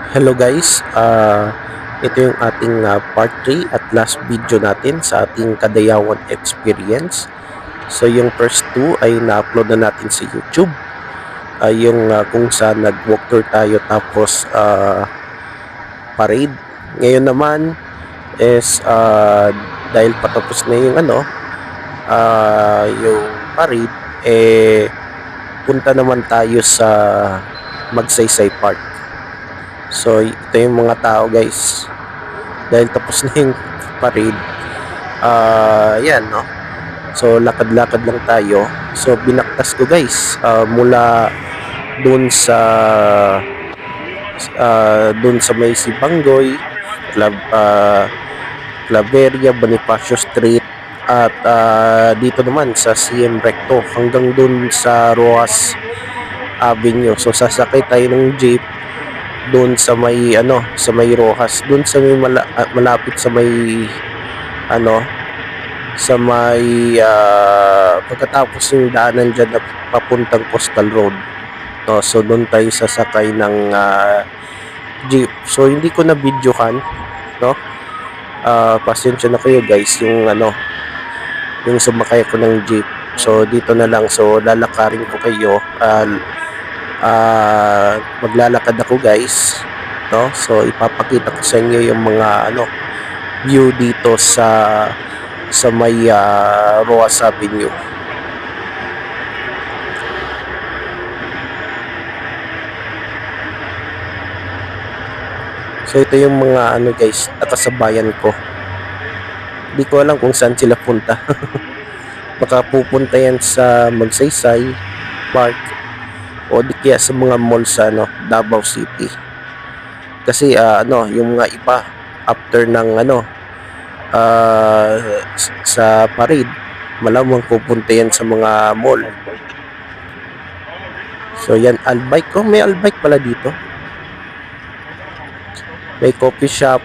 Hello guys, ito yung ating part 3 at last video natin sa ating Kadayawan experience. So yung first 2 ay na-upload na natin sa YouTube. Yung kung saan nag-walk tour tayo tapos parade. Ngayon naman is dahil patapos na yung yung parade, punta naman tayo sa Magsaysay Park. So ito yung mga tao guys, dahil tapos na yung parade. Yan no, so lakad-lakad lang tayo. So binaktas ko guys, mula dun sa may Sibanggoy, Claveria, Bonifacio Street, at dito naman sa CM Recto hanggang dun sa Roas Avenue. So sasakay tayo ng jeep doon sa may sa may Rojas, doon sa may malapit sa may ano sa may pagkatapos ng daanan dyan na papuntang Coastal Road. No, so doon tayo sasakay ng jeep. So hindi ko na videohan, no. Pasensya na kayo guys, yung sumakay ko ng jeep. So dito na lang, so lalakarin ko kayo. Maglalakad ako guys, no. So ipapakita ko sa inyo yung mga view dito sa may Roas Avenue. So ito yung mga guys, nakasabayan ko. Hindi ko alam kung saan sila punta. Baka pupunta yan sa Magsaysay Park o di kaya sa mga mall sa Davao City. Kasi yung mga iba after ng sa parade, malamang pupunta yan sa mga mall. So yan, Albike. May Albike pala dito. May coffee shop.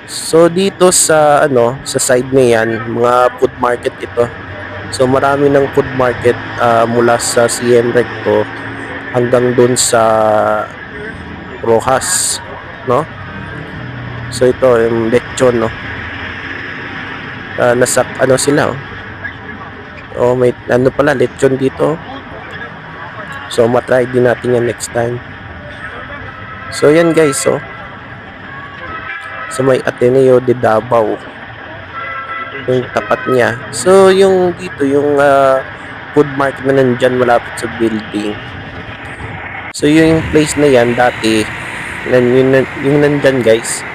So dito sa sa side na yan, mga food market ito. So marami ng food market mula sa CM Recto hanggang dun sa Rojas, no? So ito yung lechon, no? Nasa sila, may pala lechon dito. So matry din natin yan next time. So yan guys, sa may Ateneo de Davao yung tapat niya. So yung dito yung food market na nandyan malapit sa building. So yung place na yan dati, yung nandyan guys.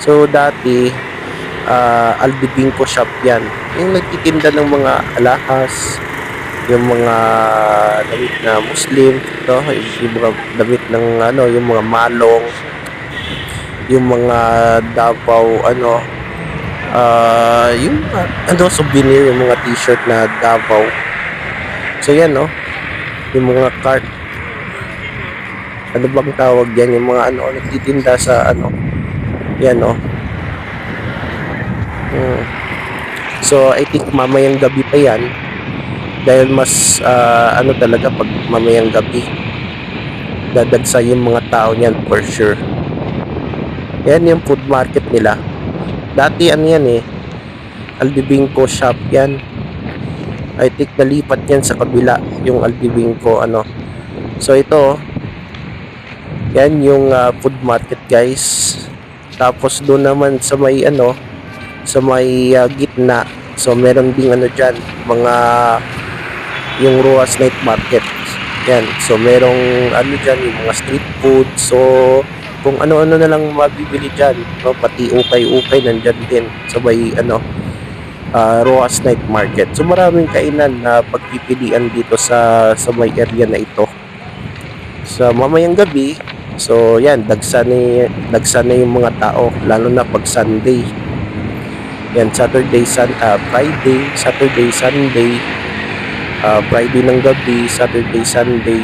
So dati Aldibingco shop yan, yung nagtitinda ng mga alahas, yung mga damit na Muslim, no? Yung mga damit ng yung mga malong, yung mga Davao yung souvenir, yung mga t-shirt na Davao. So yan, no, yung mga cart, bang tawag yan, yung mga nagtitinda sa yan, no. So I think mamayang gabi pa yan, dahil mas talaga pag mamayang gabi dadagsa yung mga tao niyan for sure. Yan yung food market nila. Dati yan Aldibingco shop yan. I think nalipat yan sa kabila, yung Aldibingco So ito, yan yung food market guys. Tapos doon naman sa may sa may gitna, so meron ding dyan, mga yung Roas Night Market. Yan, so merong dyan, yung mga street food. So kung ano-ano na lang mabibili dyan, no? Pati ukay-ukay nandyan din sa may Roas Night Market. So maraming kainan na pagpipilian dito sa may area na ito sa mamayang gabi. So yan, dagsa na yung mga tao, lalo na pag Sunday. Yan, Saturday, Friday, Saturday, Sunday, Friday ng gabi, Saturday, Sunday,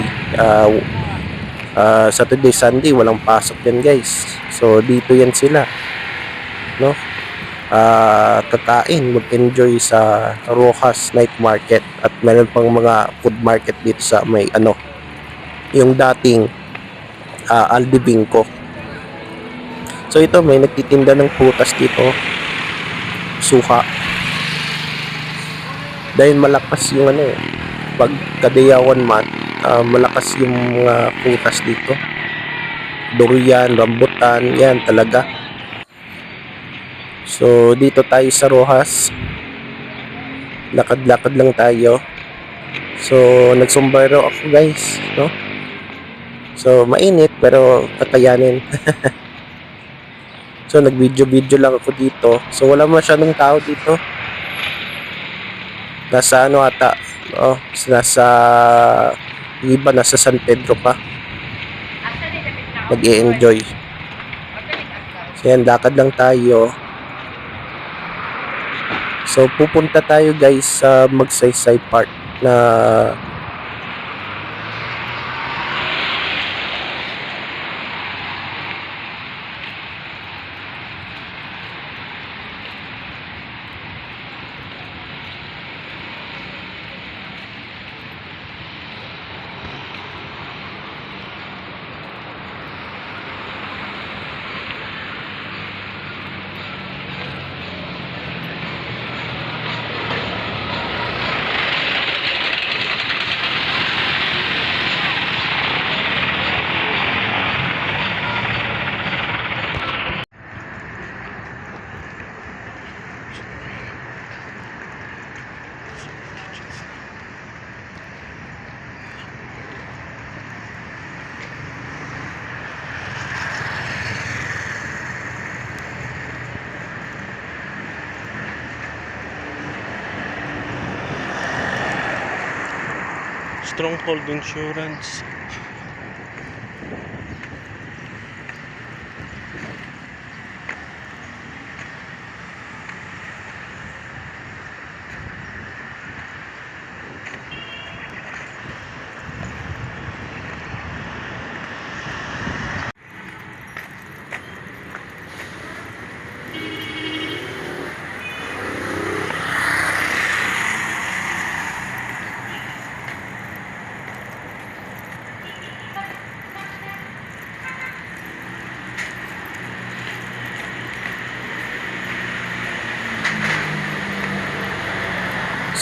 Saturday, Sunday walang pasok yan guys. So dito yan sila, no, kakain, mag-enjoy sa Rojas Night Market. At meron pang mga food market dito sa may yung dating Aldibingco. So ito, may nagtitinda ng prutas dito, suha. Dahil malakas yung ano, pag kadayawan man, malakas yung mga prutas dito. Durian, rambutan, yan talaga. So dito tayo sa Rojas, lakad-lakad lang tayo. So nagsombrero ako guys, no? So mainit pero kakayanin. So nag-video lang ako dito. So wala masyadong tao dito. Nasa ano ata, oh, nasa iba nasa San Pedro pa. Mag-e-enjoy. So yan, lakad lang tayo. So pupunta tayo guys sa Magsaysay Park na Stronghold Insurance.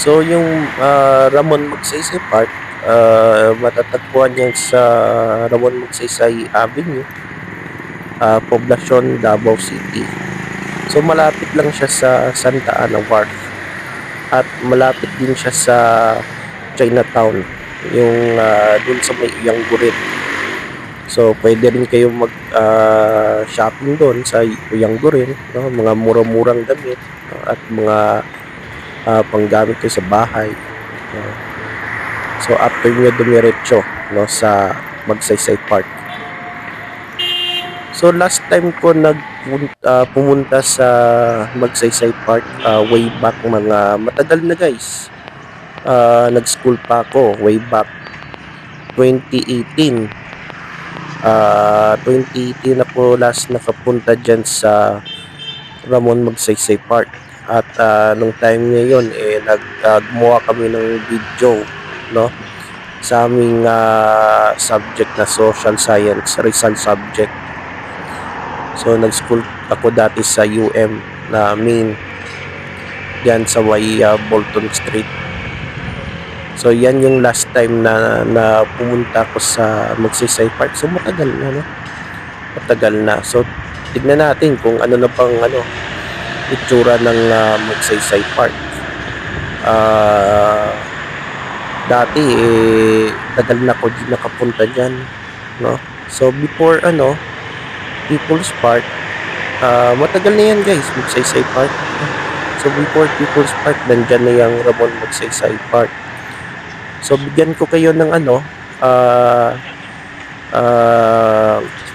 So yung Ramon Magsaysay Park, matatagpuan yan sa Ramon Magsaysay Avenue, Poblacion, Davao City. So malapit lang siya sa Santa Ana Wharf at malapit din siya sa Chinatown, yung dun sa may Uyanggurin. So pwede rin kayo mag shopping doon sa Uyanggurin, no? Mga mura-murang damit, no? At mga panggamit ko sa bahay, no? So after nyo dumiretso, no, sa Magsaysay Park. So last time ko pumunta sa Magsaysay Park, way back, mga matagal na guys. Nag-school pa ako way back 2018. 2018 ako last nakapunta dyan sa Ramon Magsaysay Park. At nung time ngayon gumawa kami ng video, no, sa aming subject na social science, Rizal subject. So nag-school ako dati sa UM na main diyan sa way Bolton Street. So yan yung last time na pumunta ako sa Magsaysay Park. So matagal na, no? Matagal na. So tignan natin kung ano na bang itsura ng Magsaysay Park. Dati tagal na ako din nakapunta diyan, no? So before People's Park, matagal na yan guys, Magsaysay Park. So before People's Park, nandyan na yung Ramon Magsaysay Park. So bigyan ko kayo ng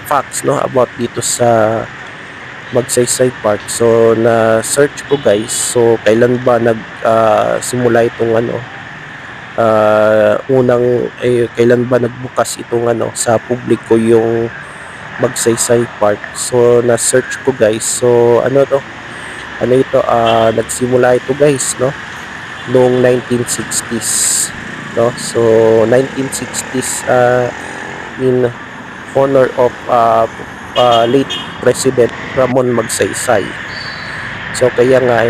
facts, no, about dito sa Magsaysay Park. So na search ko guys, so kailan ba simula itong kailan ba nagbukas itong sa publiko yung Magsaysay Park. So na search ko guys, so nagsimula ito guys, no, noong 1960s, no. So 1960s, in honor of late President Ramon Magsaysay. So kaya nga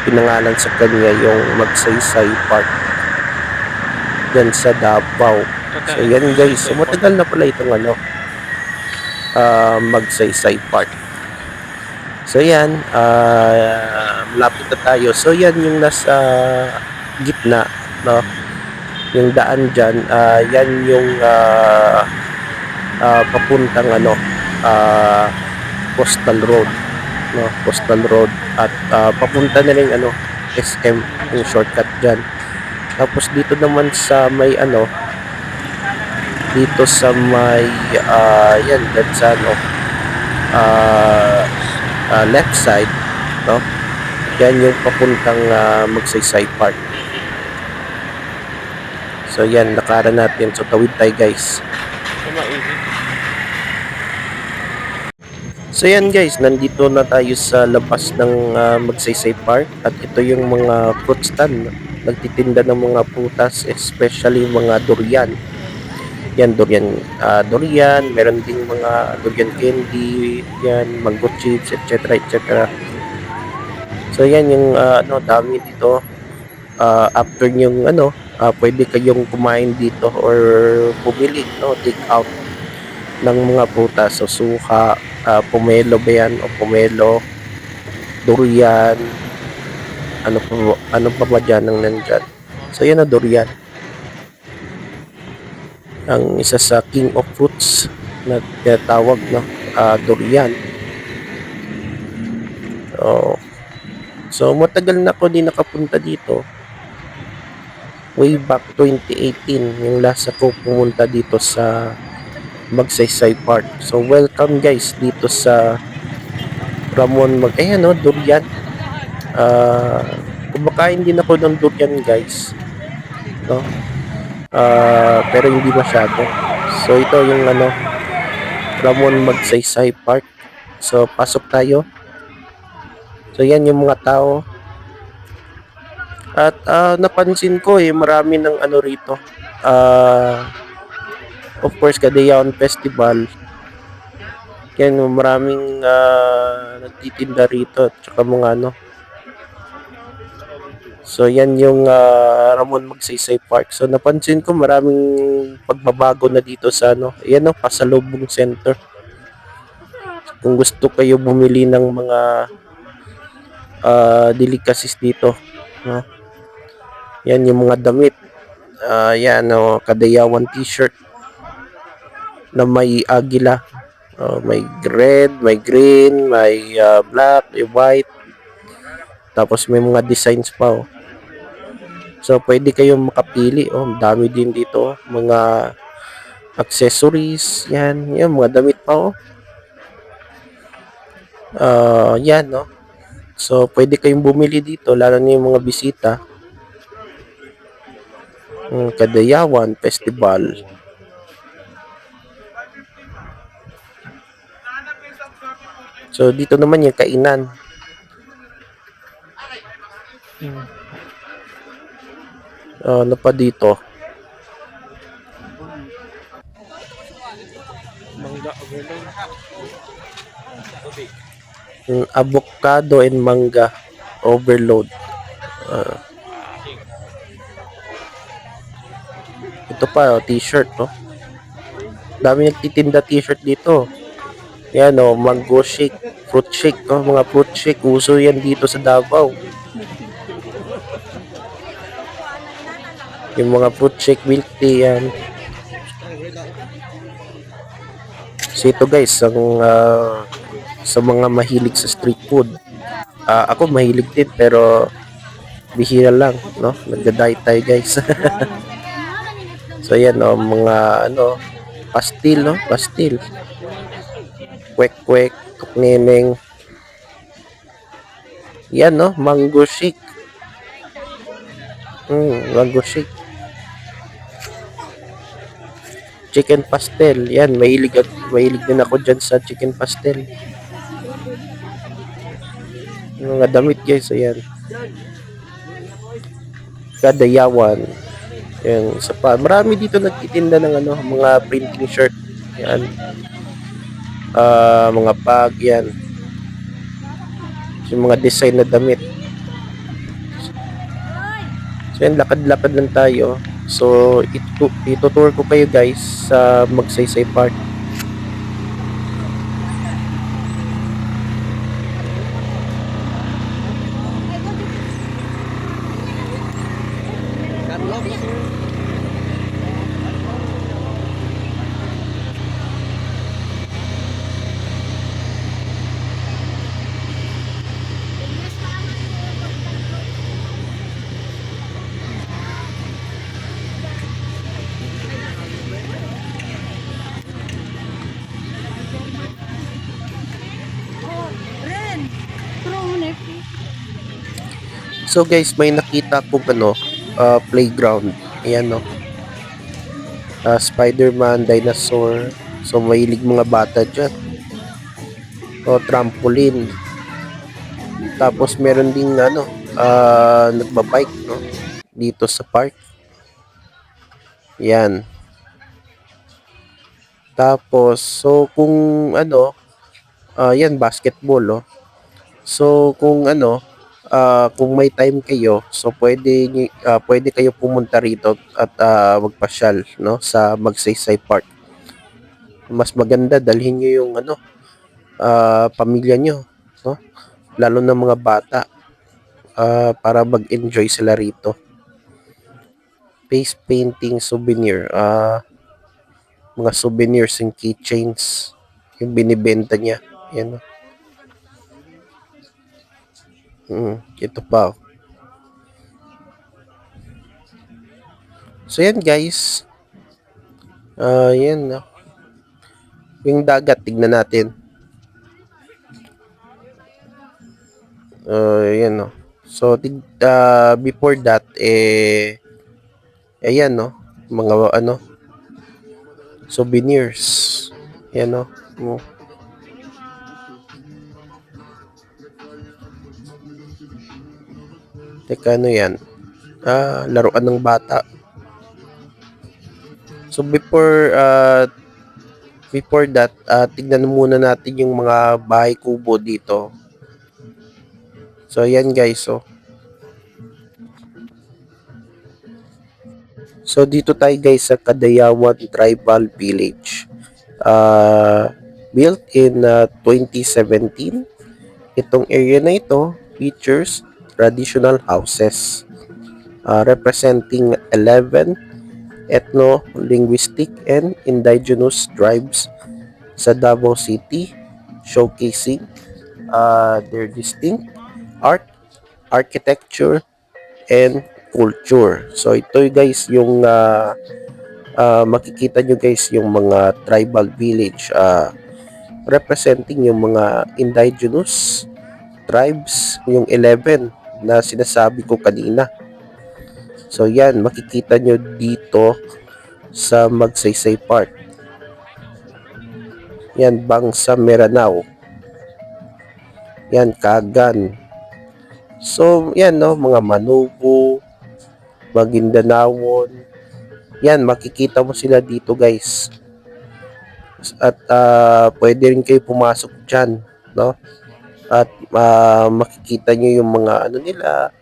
pinangalan sa kanya yung Magsaysay Park dyan sa Davao. So yan guys, so matagal na pala itong Magsaysay Park. So yan, malapit na tayo. So yan yung nasa gitna, no? Yung daan dyan, yan yung papuntang Coastal Road, no? Coastal Road at papunta na rin SM, yung shortcut dyan. Tapos dito naman sa may dito sa may yan dyan sa left side, no? Yan yung papuntang Magsaysay Park. So yan, lakaran natin. So tawid tayo guys. So yan guys, nandito na tayo sa labas ng Magsaysay Park. At ito yung mga fruit stand. Nagtitinda ng mga prutas, especially mga durian. Yan, durian. Meron ding mga durian candy. Yan, mango chips, etc. etc. So yan yung dami dito. After yung pwede kayong kumain dito or bumili, no, take out ng mga prutas. So suka, pomelo ba yan o pomelo, durian, ano pa ba dyan ang nandyan. So yan na durian, ang isa sa king of fruits na tinatawag, no, durian. So matagal na ako din nakapunta dito. Way back 2018 yung last ako pumunta dito sa Magsaysay Park. So welcome guys dito sa Ramon durian. Kumakain din ako ng durian guys, no? Pero hindi masyado. So ito yung Ramon Magsaysay Park. So pasok tayo. So yan yung mga tao. At napansin ko marami ng rito. Of course, Cagayan Festival. Yan, maraming nagtitinda rito at saka mga So yan yung Ramon Magsaysay Park. So napansin ko maraming pagbabago na dito sa Ayan pasalubong center. Kung gusto kayo bumili ng mga delicacies dito, no? Yan yung mga damit. Yan Kadayawan t-shirt na may agila. May red, may green, may black, may white. Tapos may mga designs pa. So pwede kayong makapili. Dami din dito. Mga accessories. Yan mga damit pa. Yan, no? So pwede kayong bumili dito, lalo na yung mga bisita. Kadayawan Festival. So dito naman yung kainan. Ano pa dito? Avocado and manga overload. Ito pa t-shirt, no? Dami nagtitinda t-shirt dito. Yan mango shake, fruit shake, mga fruit shake, uso yan dito sa Davao. Yung mga fruit shake, milk tea yan. So ito guys, sa mga mahilig sa street food. Ako mahilig din pero bihira lang, no? Nagda-diet tayo guys. So yan mga pastil, no? Pastil. Kwek-kwek, tukneneng. Yan mango shake. Mango shake. Chicken pastel. Yan, mahilig din ako dyan sa chicken pastel. Yung mga damit guys, ayan. Kadayawan. Yan, isa pa. Marami dito nagtitinda ng mga printing shirt. Yan. mga bag yan. Yung mga design na damit. So yan, lakad-lakad lang tayo. So itutour ko kayo guys sa Magsaysay Park. So guys, may nakita po playground. Ayan no. Spider-Man, dinosaur. So mahilig mga bata dyan. Trampoline. Tapos meron ding nagbabike no dito sa park. Yan. Tapos kung yan basketball oh. So kung may time kayo, so pwede kayo pumunta rito at magpasyal no sa Magsaysay Park. Mas maganda dalhin niyo yung pamilya niyo, no? Lalo na mga bata para mag-enjoy sila rito. Face painting souvenir, mga souvenirs and keychains yung binibenta niya. Yan. Ito pa. So yan guys. Yan. Yung dagat, tignan natin. Yan no. So before that ayan no, mga souvenirs. Yan no. Teka, ano yan? Laruan ng bata. So before that, tignan muna natin yung mga bahay kubo dito. So yan guys, So dito tayo guys sa Kadayawan Tribal Village. Built in 2017. Itong area na ito features traditional houses representing 11 ethno-linguistic and indigenous tribes sa Davao City, showcasing their distinct art, architecture, and culture. So ito guys yung makikita nyo guys yung mga tribal village representing yung mga indigenous tribes, yung 11 na sinasabi ko kanina. So yan, makikita nyo dito sa Magsaysay Park. Yan, Bangsa Meranao. Yan, Kagan. So yan no, mga Manubo, Maguindanawon. Yan, makikita mo sila dito guys. At pwede rin kayo pumasok dyan, no? At makikita nyo yung mga nila,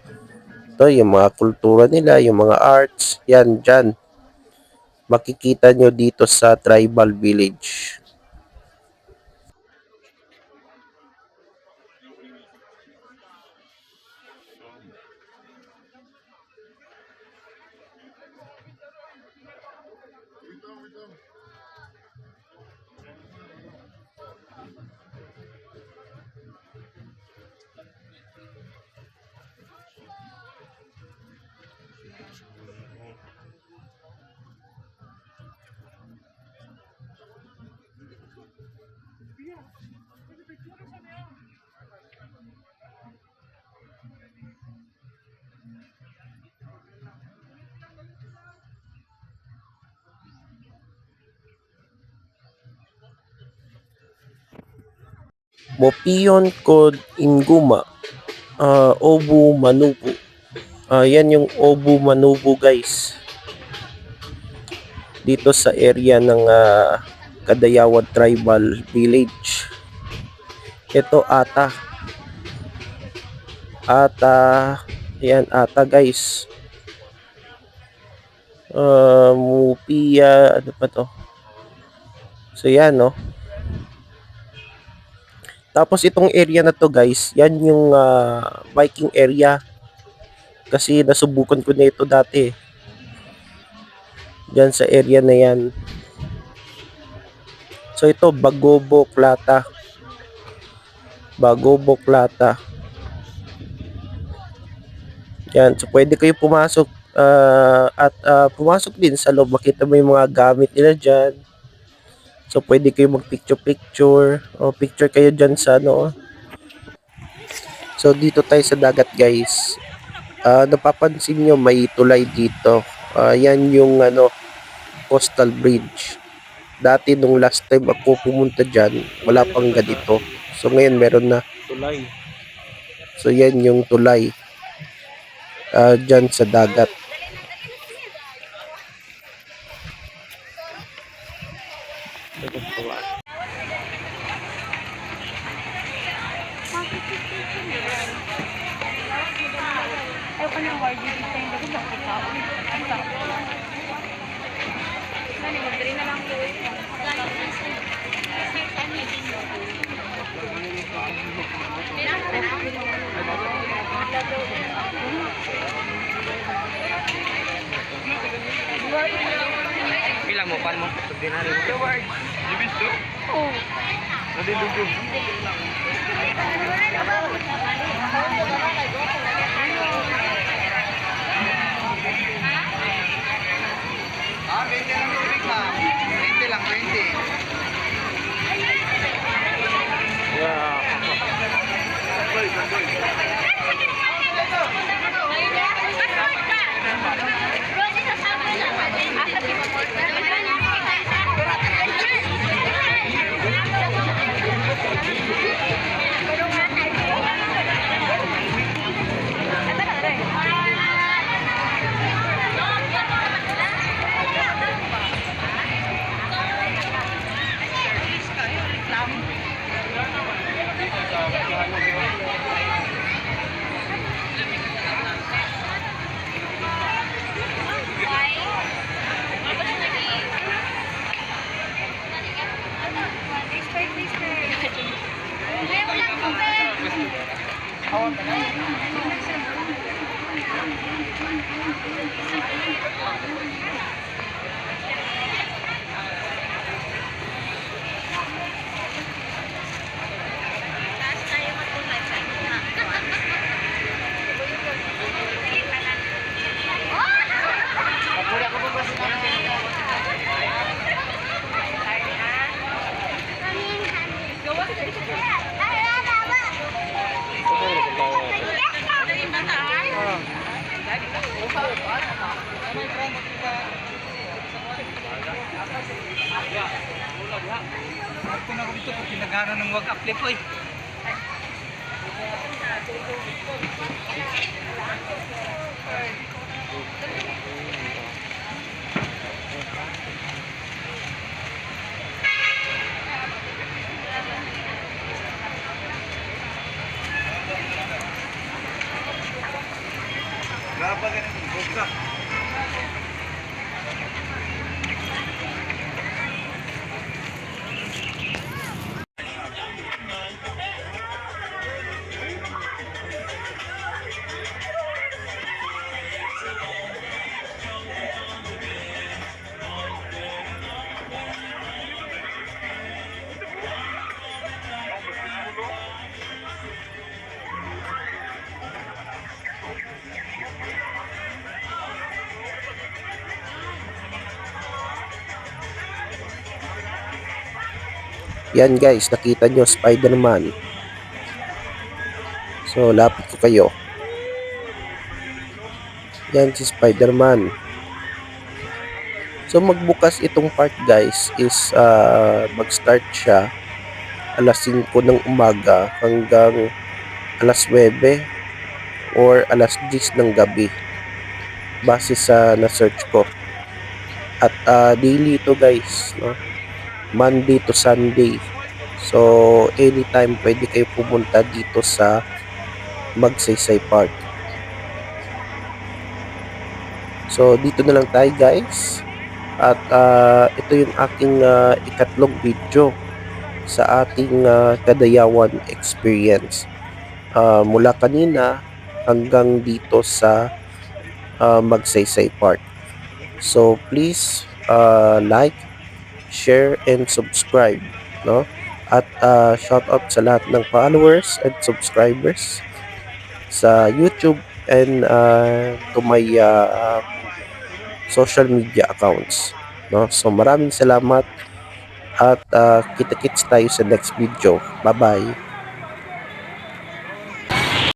yung mga kultura nila, yung mga arts, yan dyan. Makikita nyo dito sa tribal village. Mopion Kod Inguma, Obu Manubu. Yan yung Obu Manubu guys. Dito sa area ng Kadayawan Tribal Village. Ito ata. Yan ata guys. Mupia, ano pa to? So yan no. Tapos itong area na to guys, yan yung biking area. Kasi nasubukan ko na ito dati. Diyan sa area na yan. So ito, Bagobo Plata. Bagobo Plata. Yan, so pwede kayo pumasok at pumasok din sa loob. Makita mo yung mga gamit nila dyan. So pwede kayo mag-picture-picture o picture kayo dyan sa ano. So dito tayo sa dagat guys. Napapansin nyo may tulay dito. Yan yung ano, coastal bridge. Dati nung last time ako pumunta dyan, wala pang ganito. So ngayon meron na tulay. So yan yung tulay. Dyan sa dagat. Bilang mo, pan mo. Ordinary mo. Libis to? Oo. Nadilugog. Ah, 20 lang tubig ma'am. 20 lang, 20. Yeah. Ako na ko dito pag pinagana ng wag apply po eh. Berapa kan itu? Buka. Yan guys, nakita nyo Spider-Man. So lapit ko kayo. Yan si Spider-Man. So magbukas itong park guys is mag-start siya alas 5 ng umaga hanggang alas 9 or alas 10 ng gabi base sa na-search ko. At daily ito guys, no? Monday to Sunday. So, anytime pwede kayo pumunta dito sa Magsaysay Park. So, dito na lang tayo guys. At ito yung aking ikatlong video sa ating Kadayawan experience. Mula kanina hanggang dito sa Magsaysay Park. So, please like, share, and subscribe. No? At shout out sa lahat ng followers and subscribers sa YouTube and to my social media accounts. No? So maraming salamat at kita-kits tayo sa next video. Bye-bye.